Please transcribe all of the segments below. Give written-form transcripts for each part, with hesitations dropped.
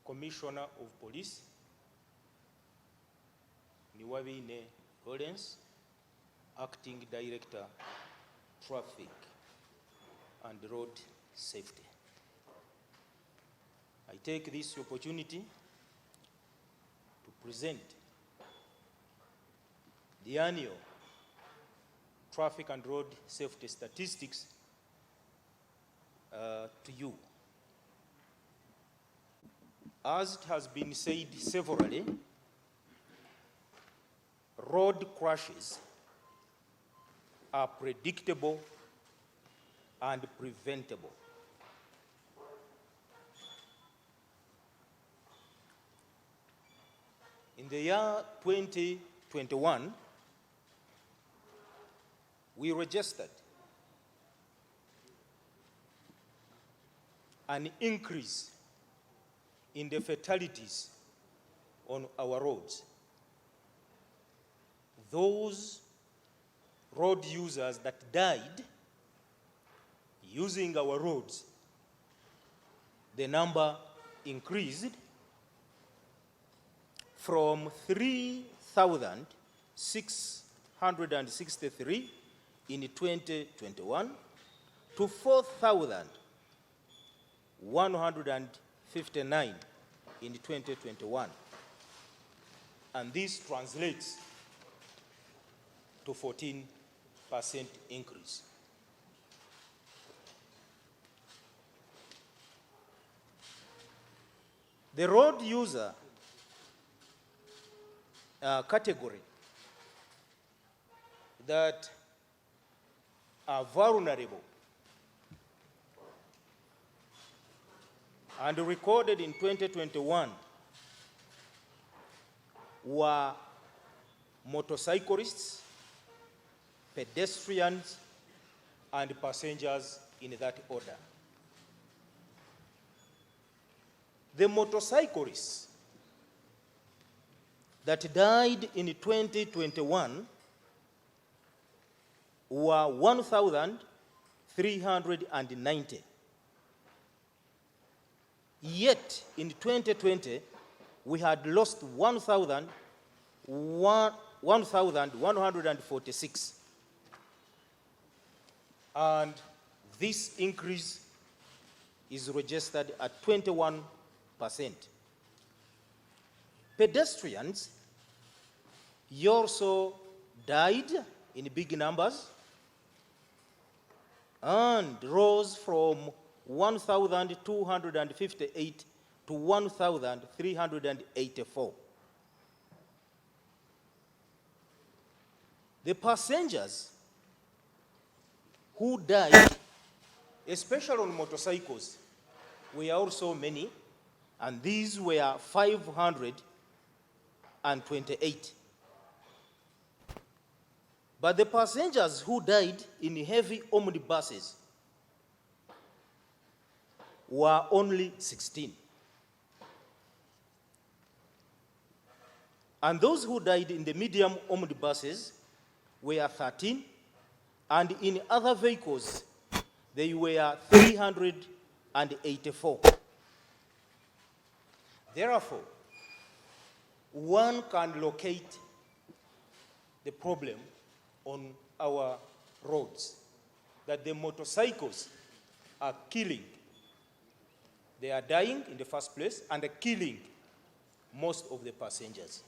Commissioner of Police, Niwabine Lawrence, Acting Director, Traffic and Road Safety. I take this opportunity to present the annual traffic and road safety statistics to you. As it has been said severally, road crashes are predictable and preventable. In the year 2021, we registered an increase in the fatalities on our roads. Those road users that died using our roads, the number increased from 3,663 in 2021 to 4,159 in 2021. And this translates to 14% increase. The road user category that are vulnerable and recorded in 2021 were motorcyclists, pedestrians, and passengers in that order. The motorcyclists that died in 2021 were 1,390. Yet in 2020, we had lost 1,146. And this increase is registered at 21%. Pedestrians also died in big numbers and rose from 1,258 to 1,384. The passengers who died, especially on motorcycles, were also many, and these were 528. But the passengers who died in heavy omnibuses were only 16. And those who died in the medium omnibuses were 13, and in other vehicles, they were 384. Therefore, one can locate the problem on our roads, that the motorcycles are killing. They are dying in the first place and are killing most of the passengers.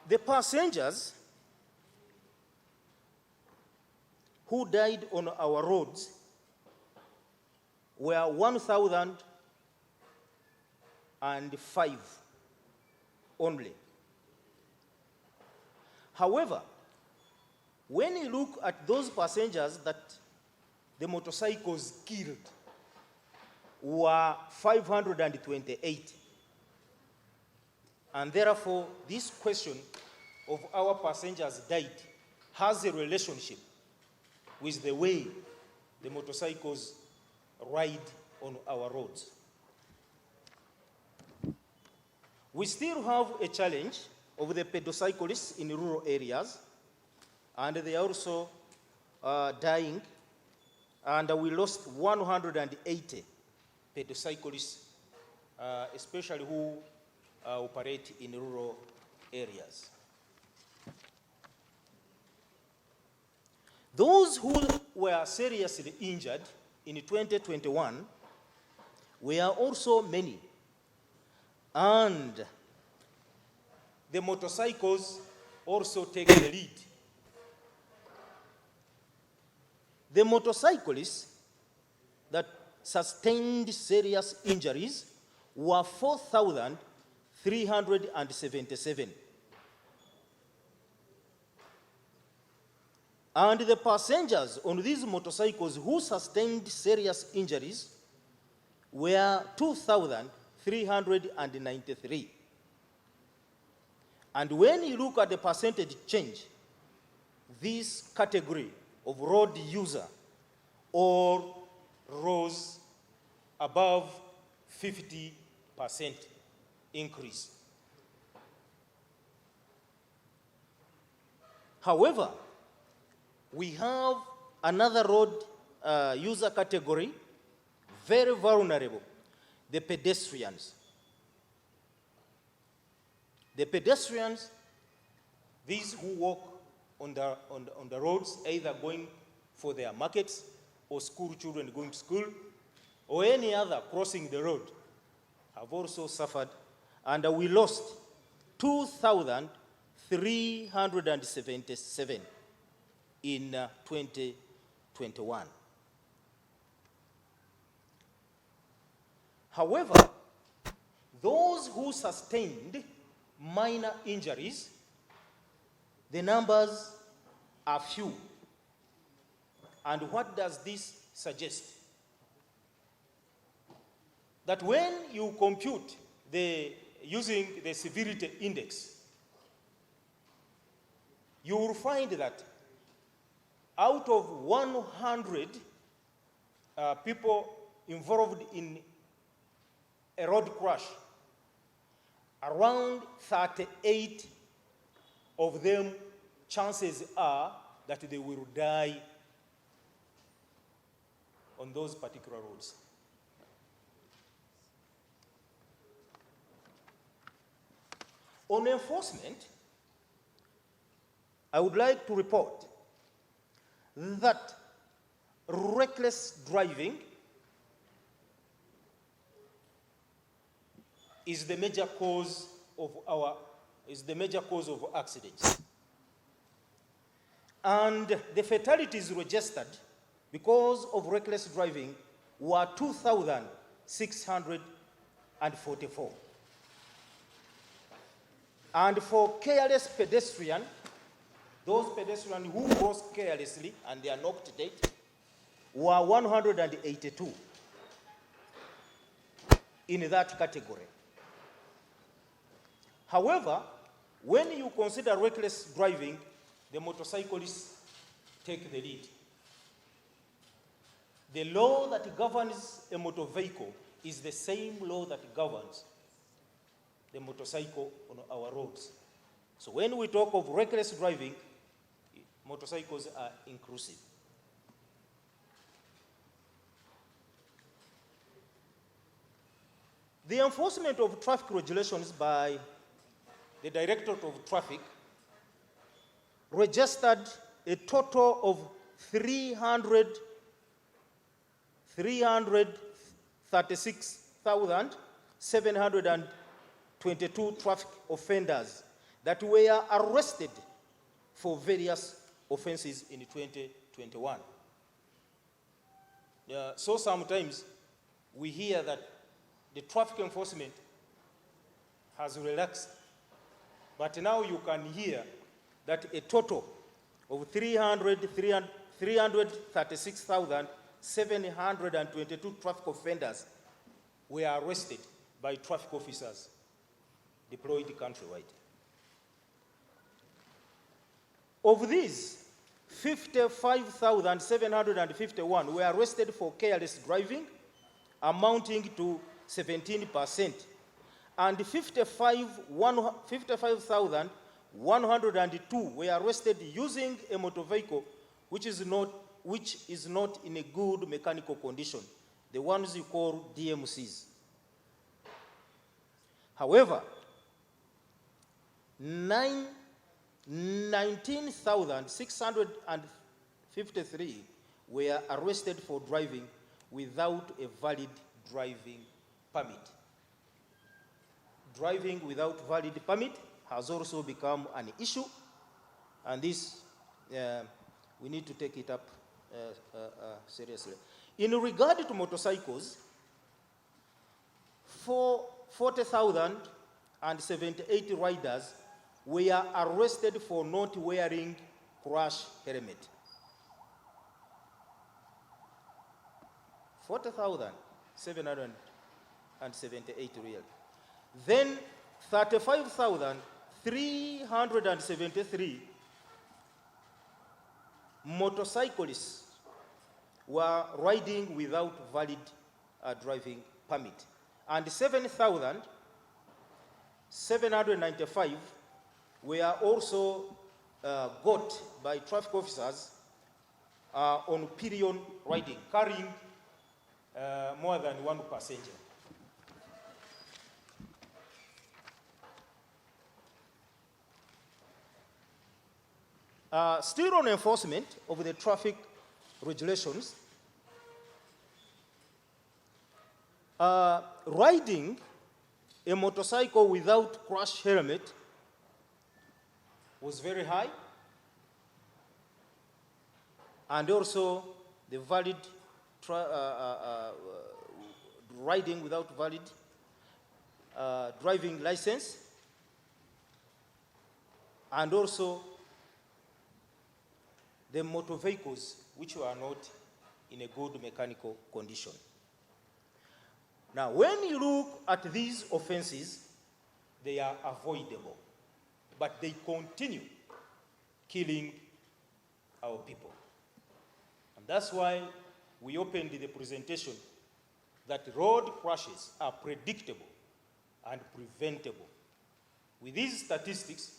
The passengers who died on our roads were 1,005 only. However, when you look at those passengers that the motorcycles killed, were 528. And therefore, this question of our passengers died has a relationship with the way the motorcycles ride on our roads. We still have a challenge of the pedocyclists in rural areas, and they are also dying, and we lost 180 pedocyclists, especially who operate in rural areas. Those who were seriously injured in 2021 were also many, and the motorcycles also take the lead. The motorcyclists that sustained serious injuries were 4,377. And the passengers on these motorcycles who sustained serious injuries were 2,393. And when you look at the percentage change, this category of road user all rose above 50% increase. However, we have another road user category, very vulnerable, the pedestrians. The pedestrians, these who walk on the roads, either going for their markets or school children going to school, or any other crossing the road, have also suffered, and we lost 2,377 in 2021. However, those who sustained minor injuries, the numbers are few. And what does this suggest? That when you compute using the severity index, you will find that out of 100 people involved in a road crash, around 38 of them, chances are that they will die on those particular roads. On enforcement, I would like to report that reckless driving is the major cause of accidents. And the fatalities registered because of reckless driving were 2,644. And for careless pedestrian, those pedestrians who cross carelessly and they are knocked dead, were 182 in that category. However, when you consider reckless driving, the motorcyclists take the lead. The law that governs a motor vehicle is the same law that governs the motorcycle on our roads. So when we talk of reckless driving, motorcycles are inclusive. The enforcement of traffic regulations by the Directorate of Traffic registered a total of 336,722 traffic offenders that were arrested for various offenses in 2021. So sometimes we hear that the traffic enforcement has relaxed, but now you can hear that a total of 336,722 traffic offenders were arrested by traffic officers deployed countrywide. Of these, 55,751 were arrested for careless driving, amounting to 17%, and 55,102 were arrested using a motor vehicle which is not in a good mechanical condition, the ones you call DMCs. However, 19,653 were arrested for driving without a valid driving permit. Driving without valid permit has also become an issue, and this, we need to take it up seriously. In regard to motorcycles, 40,078 riders were arrested for not wearing crash helmet. 40,778 real. Then 35,373 motorcyclists were riding without valid driving permit. And 7,795 were also got by traffic officers on pillion riding, carrying more than one passenger. Still on enforcement of the traffic regulations, riding a motorcycle without crash helmet was very high, and also the valid riding without valid driving license, and also the motor vehicles which were not in a good mechanical condition. Now, when you look at these offenses, they are avoidable, but they continue killing our people. And that's why we opened the presentation that road crashes are predictable and preventable. With these statistics,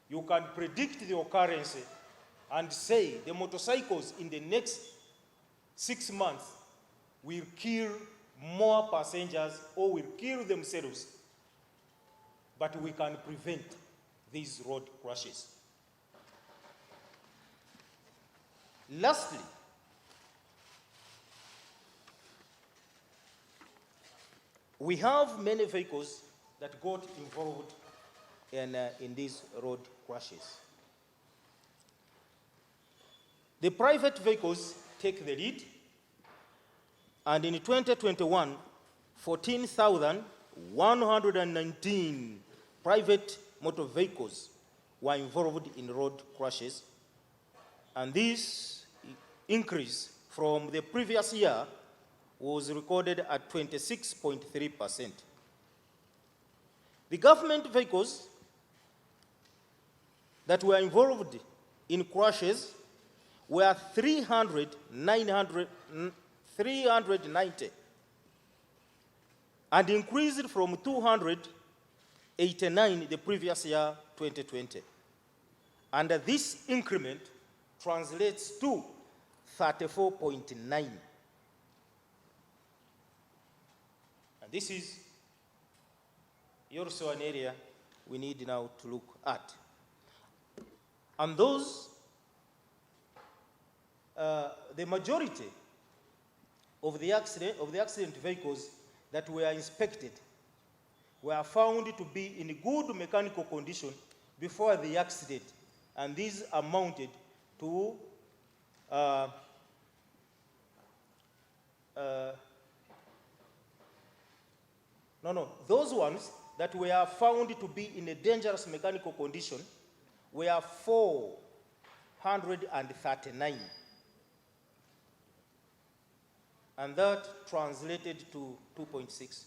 you can predict the occurrence and say the motorcycles in the next 6 months will kill more passengers or will kill themselves, but we can prevent these road crashes. Lastly, we have many vehicles that got involved in these road crashes. The private vehicles take the lead, and in 2021, 14,119 private motor vehicles were involved in road crashes, and this increase from the previous year was recorded at 26.3%. The government vehicles that were involved in crashes were 390 and increased from 289 the previous year, 2020. And this increment translates to 34.9. And this is also an area we need now to look at. And those, the majority of the accident vehicles that were inspected were found to be in good mechanical condition before the accident, and these amounted to those ones that were found to be in a dangerous mechanical condition were 439. And that translated to 2.6%.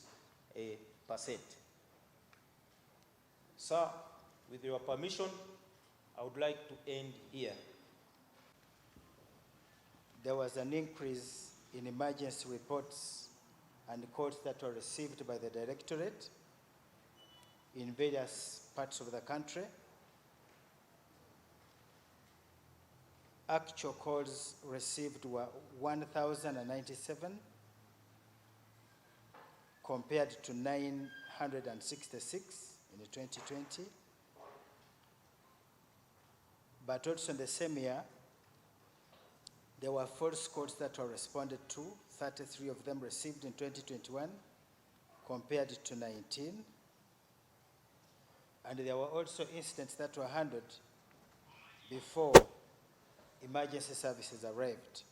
Sir, with your permission, I would like to end here. There was an increase in emergency reports and calls that were received by the Directorate, in various parts of the country. Actual calls received were 1,097 compared to 966 in 2020. But also in the same year, there were false calls that were responded to, 33 of them received in 2021 compared to 19. And there were also incidents that were handled before emergency services arrived,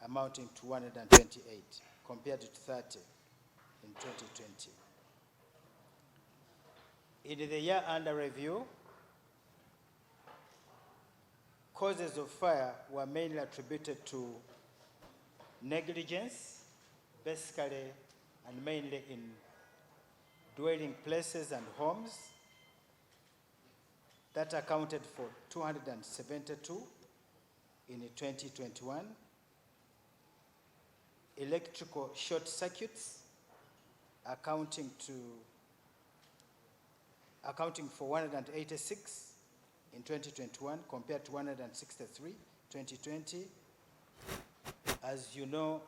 amounting to 128 compared to 30 in 2020. In the year under review, causes of fire were mainly attributed to negligence, basically and mainly in dwelling places and homes. That accounted for 272 in 2021. Electrical short circuits accounting for 186 in 2021 compared to 163 2020. As you know,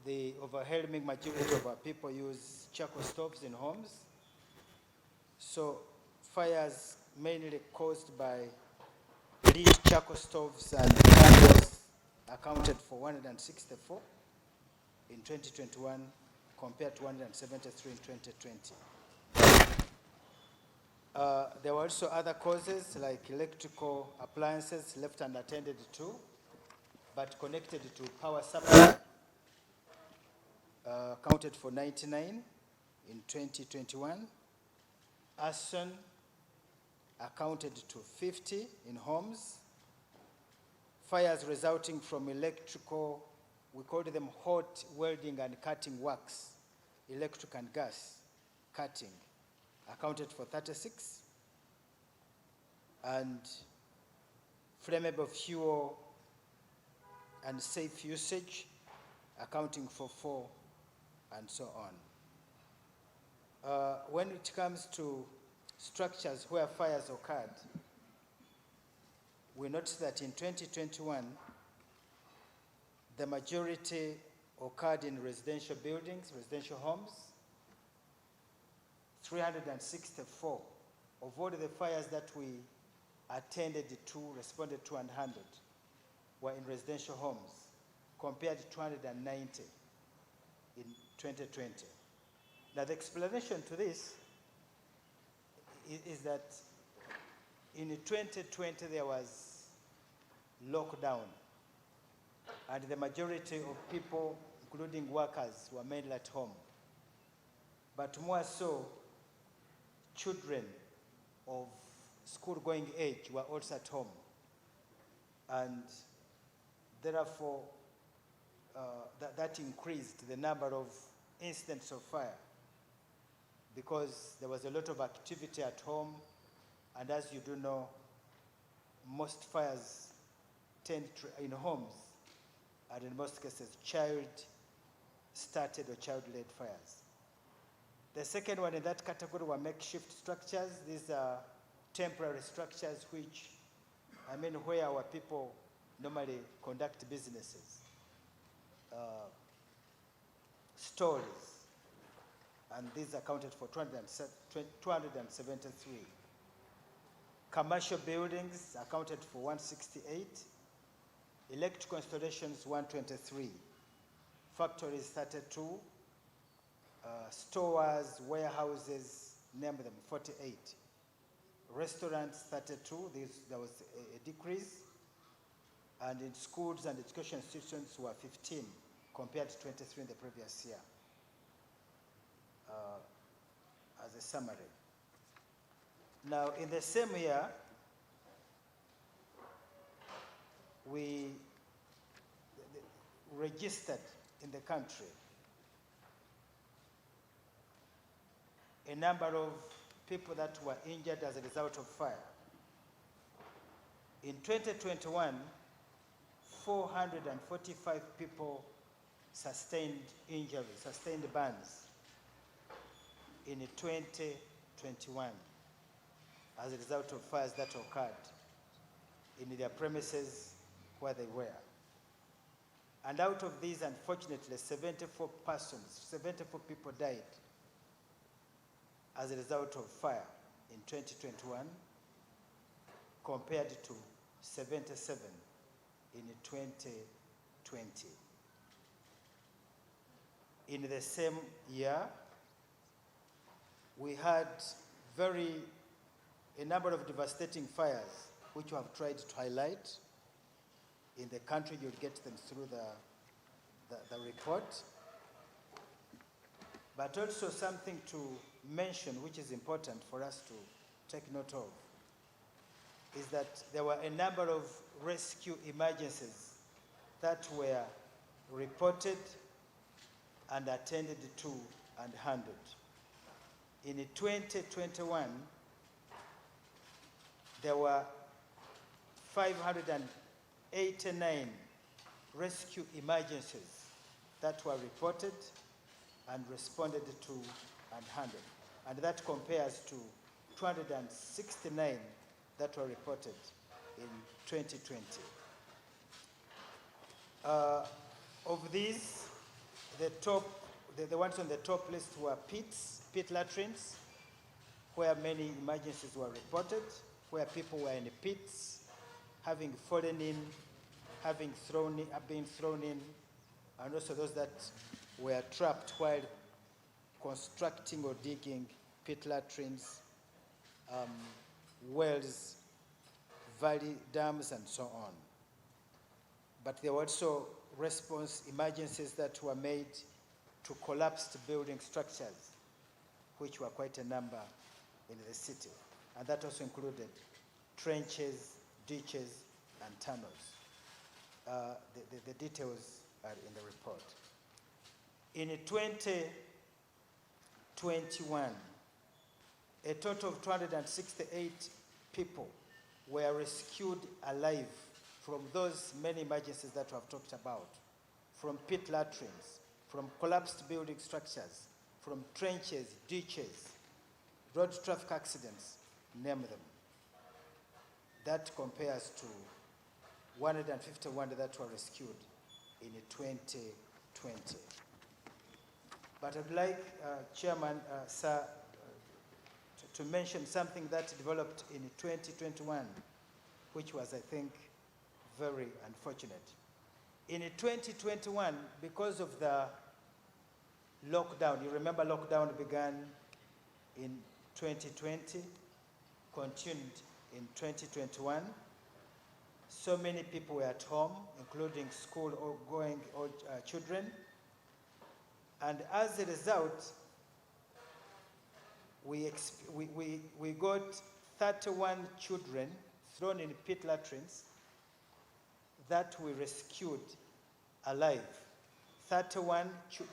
the overwhelming majority of our people use charcoal stoves in homes. So fires mainly caused by lit charcoal stoves and candles accounted for 164 in 2021 compared to 173 in 2020. There were also other causes like electrical appliances left unattended to, but connected to power supply, accounted for 99 in 2021. Arson accounted to 50 in homes. Fires resulting from electrical, we called them hot welding and cutting works, electric and gas cutting, accounted for 36. And flammable fuel and safe usage accounting for 4, and so on. When it comes to structures where fires occurred, we noticed that in 2021, the majority occurred in residential buildings, residential homes. 364 of all the fires that we attended to, responded to, and handled were in residential homes, compared to 290 in 2020. Now, the explanation to this is that in 2020 there was lockdown, and the majority of people, including workers, were mainly at home. But more so, children of school-going age were also at home. And therefore, that increased the number of incidents of fire, because there was a lot of activity at home. And as you do know, most fires tend to, in homes, and in most cases, child-started or child-led fires. The second one in that category were makeshift structures. These are temporary structures which, where our people normally conduct businesses, stores, and these accounted for 273. Commercial buildings accounted for 168. Electrical installations, 123. Factories, 32. Stores, warehouses, name them, 48. Restaurants, 32. There was a decrease. And in schools and education institutions were 15 compared to 23 in the previous year. As a summary. Now, in the same year, we registered in the country a number of people that were injured as a result of fire. In 2021, 445 people sustained injuries, sustained burns. in 2021 as a result of fires that occurred in their premises where they were. And out of these, unfortunately, 74 people died as a result of fire in 2021, compared to 77 in 2020. In the same year, we had a number of devastating fires, which we have tried to highlight. In the country, you'll get them through the report. But also something to mention, which is important for us to take note of, is that there were a number of rescue emergencies that were reported and attended to and handled. In 2021, there were 589 rescue emergencies that were reported and responded to and handled. And that compares to 269 that were reported in 2020. Of these, the ones on the top list were pit latrines, where many emergencies were reported, where people were in the pits, having fallen in, been thrown in, and also those that were trapped while constructing or digging pit latrines, wells, valley dams, and so on. But there were also response emergencies that were made to collapsed building structures, which were quite a number in the city. And that also included trenches, ditches, and tunnels. The details are in the report. In 2021, a total of 268 people were rescued alive from those many emergencies that we have talked about, from pit latrines, from collapsed building structures, from trenches, ditches, road traffic accidents, name them. That compares to 151 that were rescued in 2020. But I'd like, Chairman, Sir, to mention something that developed in 2021, which was, I think, very unfortunate. In 2021, because of the lockdown, you remember lockdown began in 2020, continued in 2021. So many people were at home, including school-going children. And as a result, we got 31 children thrown in pit latrines that we rescued alive. 31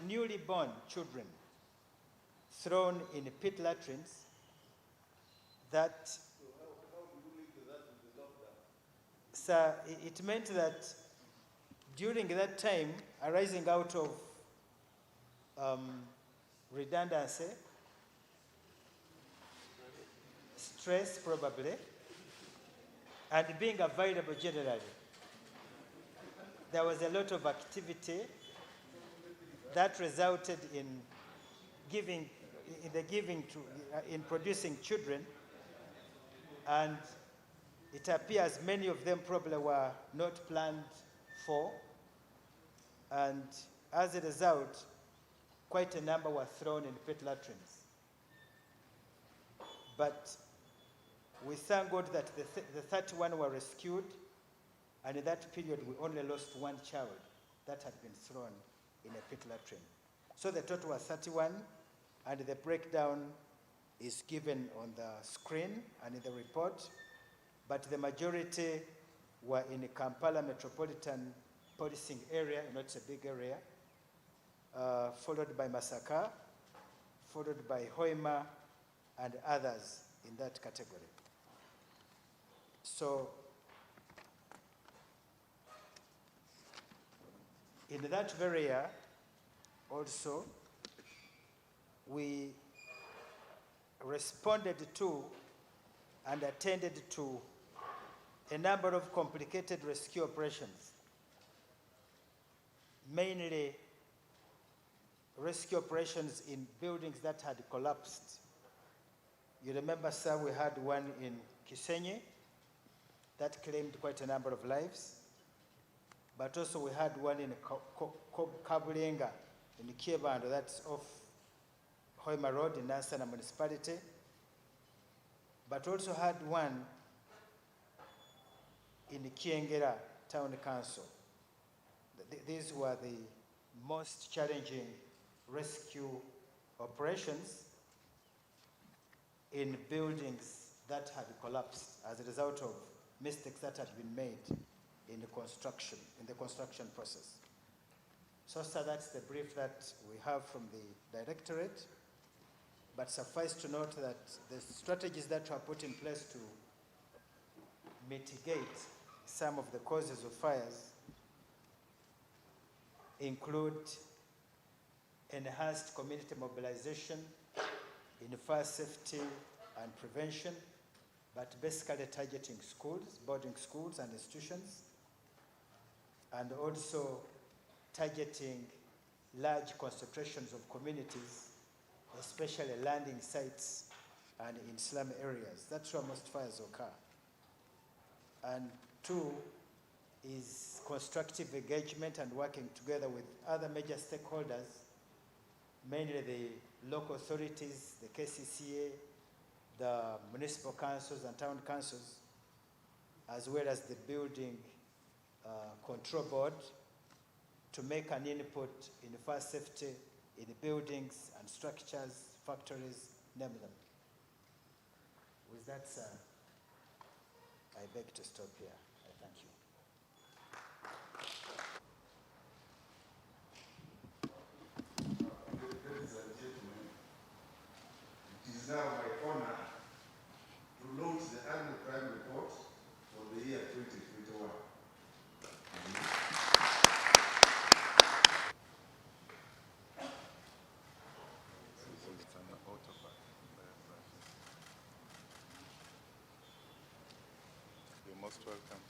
newly born children thrown in pit latrines that... So how do you link that with the lockdown? Sir, it meant that during that time, arising out of redundancy, stress probably, and being available generally, there was a lot of activity that resulted in producing children, and it appears many of them probably were not planned for, and as a result, quite a number were thrown in pit latrines. But we thank God that the 31 were rescued, and in that period we only lost one child that had been thrown in a pit latrine. So the total was 31, and the breakdown is given on the screen and in the report, but the majority were in the Kampala Metropolitan Policing Area, you know, it's a big area, followed by Masaka, followed by Hoima, and others in that category. So, in that very year, also, we responded to and attended to a number of complicated rescue operations, mainly rescue operations in buildings that had collapsed. You remember, sir, we had one in Kisenye that claimed quite a number of lives, but also we had one in Kabulenga in Kiebando, that's off Hoima Road in Nansana Municipality, but also had one in Kiengera Town Council. These were the most challenging rescue operations in buildings that had collapsed as a result of mistakes that had been made in the construction process. So that's the brief that we have from the Directorate, but suffice to note that the strategies that were put in place to mitigate some of the causes of fires include enhanced community mobilization in fire safety and prevention, but basically targeting schools, boarding schools and institutions, and also targeting large concentrations of communities, especially landing sites and in slum areas. That's where most fires occur. And two is constructive engagement and working together with other major stakeholders, mainly the local authorities, the KCCA, the municipal councils and town councils, as well as the building control board, to make an input in fire safety in buildings and structures, factories, name them. With that, sir, I beg to stop here. I thank you. Ladies and gentlemen, it is now my honor to launch the annual crime report for the year 2021. You're most welcome.